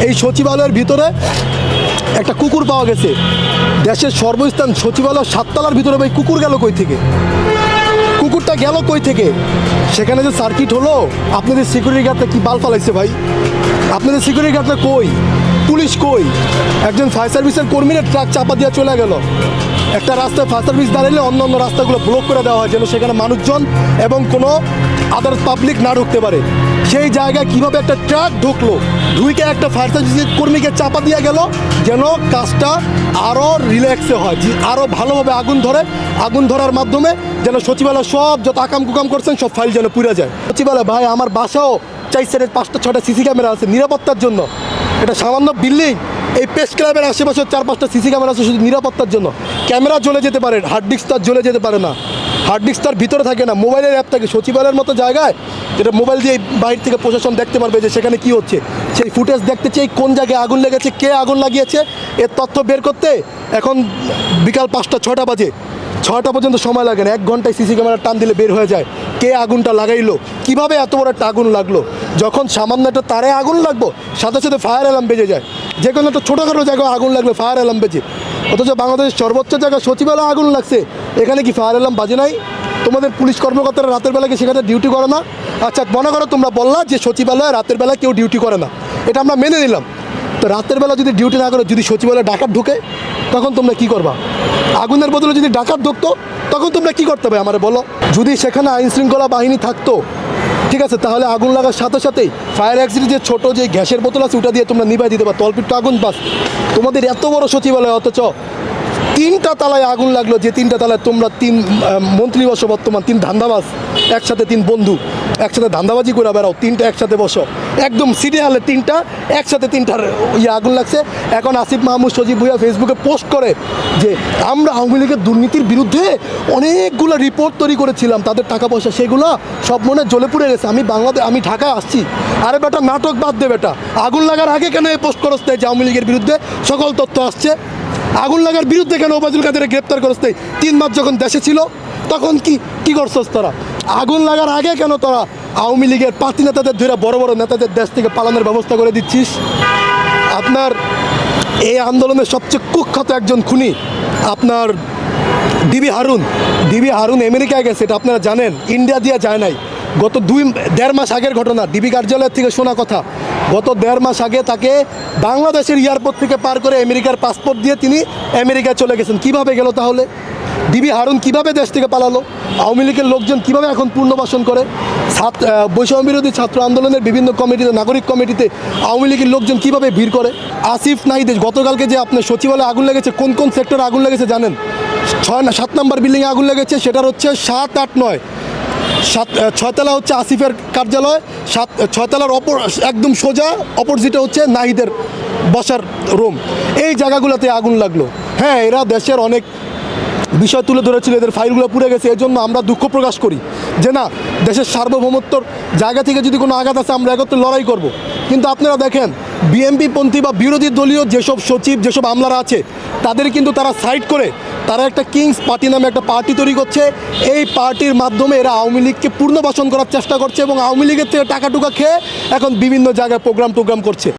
এই সচিবালয়ের ভিতরে একটা কুকুর পাওয়া গেছে। দেশের সর্বস্থান সচিবালয় 7 তলার ভিতরে ভাই কুকুর গেল কই থেকে? কুকুরটা গেল কই থেকে? সেখানে যে সার্কিট হলো, আপনাদের সিকিউরিটি গার্ডটা কি বাল ফালাইছে ভাই? আপনাদের সিকিউরিটি গার্ডটা কই? পুলিশ কই? একজন ফায়ার সার্ভিসের কর্মীরা ট্রাক চাপা দিয়ে চলে গেল। একটা রাস্তায় ফায়ার সার্ভিস দাঁড়ালে অন্য অন্য রাস্তাগুলো ব্লক করে দেওয়া হয় যেন সেখানে মানুষজন এবং কোনো আদার পাবলিক না ঢুকতে পারে। সেই জায়গায় কীভাবে একটা ট্রাক ঢুকলো, ঢুকে একটা ফায়ার সার্ভিসের কর্মীকে চাপা দিয়ে গেল যেন কাজটা আরও রিল্যাক্সে হয়, আরও ভালোভাবে আগুন ধরে। আগুন ধরার মাধ্যমে যেন সচিবালয় সব যত আকাম কুকাম করছেন সব ফাইল যেন পুড়ে যায়। সচিবালয় ভাই, আমার বাসাও 4 সাইডে 5টা 6টা সিসি ক্যামেরা আছে নিরাপত্তার জন্য। এটা সামান্য বিল্ডিং, এই প্রেস ক্লাবের আশেপাশে 4-5টা সিসি ক্যামেরা আছে শুধু নিরাপত্তার জন্য। ক্যামেরা জ্বলে যেতে পারে, হার্ড ডিস্ক তার জ্বলে যেতে পারে না, হার্ড ডিস্ক তার ভিতরে থাকে না, মোবাইলের অ্যাপ থাকে। সচিবালয়ের মতো জায়গায় যেটা মোবাইল দিয়ে বাইরে থেকে প্রশাসন দেখতে পারবে যে সেখানে কি হচ্ছে, সেই ফুটেজ দেখতে চাই, কোন জায়গায় আগুন লেগেছে, কে আগুন লাগিয়েছে, এর তথ্য বের করতে এখন বিকাল 5টা 6টা বাজে, 6টা পর্যন্ত সময় লাগে না। 1 ঘন্টায় সিসি ক্যামেরা টান দিলে বের হয়ে যায় কে আগুনটা লাগাইলো, কিভাবে এত বড় একটা আগুন লাগলো। যখন সামান্য একটা তারে আগুন লাগবো সাথে সাথে ফায়ার অ্যালার্ম বেজে যায়। যে কোনো একটা ছোটোখাটো জায়গায় আগুন লাগলে ফায়ার অ্যালার্ম বেজে, অথচ বাংলাদেশের সর্বোচ্চ জায়গায় সচিবালয়ে আগুন লাগছে, এখানে কি ফায়ার অ্যালার্ম বাজে নাই? তোমাদের পুলিশ কর্মকর্তারা রাতের বেলা কি সেখানে ডিউটি করে না? আচ্ছা, মনে করো তোমরা বললা যে সচিবালয়ে রাতের বেলা কেউ ডিউটি করে না, এটা আমরা মেনে নিলাম। তো রাতের বেলা যদি ডিউটি না করে, যদি সচিবালয়ে ডাকাত ঢুকে, তখন তোমরা কি করবা? আগুনের বদলে যদি ডাকাত ঢুকতো তখন তোমরা কি করতে হবে আমারে বলো? যদি সেখানে আইন শৃঙ্খলা বাহিনী থাকতো, ঠিক আছে, তাহলে আগুন লাগার সাথে সাথেই ফায়ার এক্সিট যে ছোটো যে গ্যাসের বোতল আছে ওটা দিয়ে তোমরা নিভাই দিতে পারো, অল্প আগুন বাস। তোমাদের এত বড় সচিবালয়, অথচ 3টা তালায় আগুন লাগলো, যে 3টা তালায় তোমরা 3 মন্ত্রী বসো, বর্তমান 3 ধান্দাবাজ একসাথে, 3 বন্ধু একসাথে ধান্দাবাজি করে বেড়াও, 3টা একসাথে বসো, একদম সিটি হলে 3টা একসাথে, 3টার আগুন লাগছে। এখন আসিফ মাহমুদ, সজীব ভুইয়া ফেসবুকে পোস্ট করে যে আমরা আওয়ামী লীগের দুর্নীতির বিরুদ্ধে অনেকগুলো রিপোর্ট তৈরি করেছিলাম, তাদের টাকা পয়সা সেগুলো সব মনে জ্বলে পুড়ে গেছে, আমি ঢাকায় আসছি। আরে বেটা, নাটক বাদ দে বেটা, আগুন লাগার আগে কেন এই পোস্ট করতে যে আওয়ামী লীগের বিরুদ্ধে সকল তথ্য আসছে? আগুন লাগার বিরুদ্ধে কেন ওবায়দুল কাদেরকে গ্রেপ্তার করতে 3 মাস যখন দেশে ছিল তখন কি করছস তোরা? আগুন লাগার আগে কেন তোরা আওয়ামী লীগের পার্টি নেতাদের ধরে বড় বড় নেতাদের দেশ থেকে পালানোর ব্যবস্থা করে দিচ্ছিস? আপনার এই আন্দোলনের সবচেয়ে কুখ্যাত একজন খুনি আপনার ডিবি হারুন আমেরিকায় গেছে, এটা আপনারা জানেন, ইন্ডিয়া দিয়ে যায় নাই। গত 1.5 মাস আগের ঘটনা, ডিবি কার্যালয় থেকে শোনা কথা। গত 1.5 মাস আগে তাকে বাংলাদেশের এয়ারপোর্ট থেকে পার করে আমেরিকার পাসপোর্ট দিয়ে তিনি আমেরিকায় চলে গেছেন। কিভাবে গেল তাহলে? ডিবি হারুন কিভাবে দেশ থেকে পালালো? আওয়ামী লীগের লোকজন কিভাবে এখন পুনর্বাসন করে? বৈষম্য বিরোধী ছাত্র আন্দোলনের বিভিন্ন কমিটিতে, নাগরিক কমিটিতে আওয়ামী লীগের লোকজন কিভাবে ভিড় করে? আসিফ নাহিদ গতকালকে যে আপনার সচিবালয়ে আগুন লেগেছে, কোন কোন সেক্টরে আগুন লেগেছে জানেন? 7 নম্বর বিল্ডিংয়ে আগুন লেগেছে, সেটার হচ্ছে 7, 8, 9, 6 তলা হচ্ছে আসিফের কার্যালয়, 6 তলার একদম সোজা অপোজিটে হচ্ছে নাহিদের বসার রুম। এই জায়গাগুলোতে আগুন লাগলো। হ্যাঁ, এরা দেশের অনেক বিষয় তুলে ধরেছিল, এদের ফাইলগুলো পুড়ে গেছে। এই জন্য আমরা দুঃখ প্রকাশ করি যে না, দেশের সার্বভৌমত্বর জায়গা থেকে যদি কোনো আঘাত আছে আমরা একত্রে লড়াই করব। কিন্তু আপনারা দেখেন, বিএনপিপন্থী বা বিরোধী দলীয় যেসব সচিব, যেসব আমলারা আছে, তাদের কিন্তু তারা সাইড করে তারা একটা কিংস পার্টি নামে একটা পার্টি তৈরি করছে। এই পার্টির মাধ্যমে এরা আওয়ামী লীগকে পুনর্বাসন করার চেষ্টা করছে এবং আওয়ামী লীগের থেকে টাকা টুকা খেয়ে এখন বিভিন্ন জায়গায় প্রোগ্রাম করছে।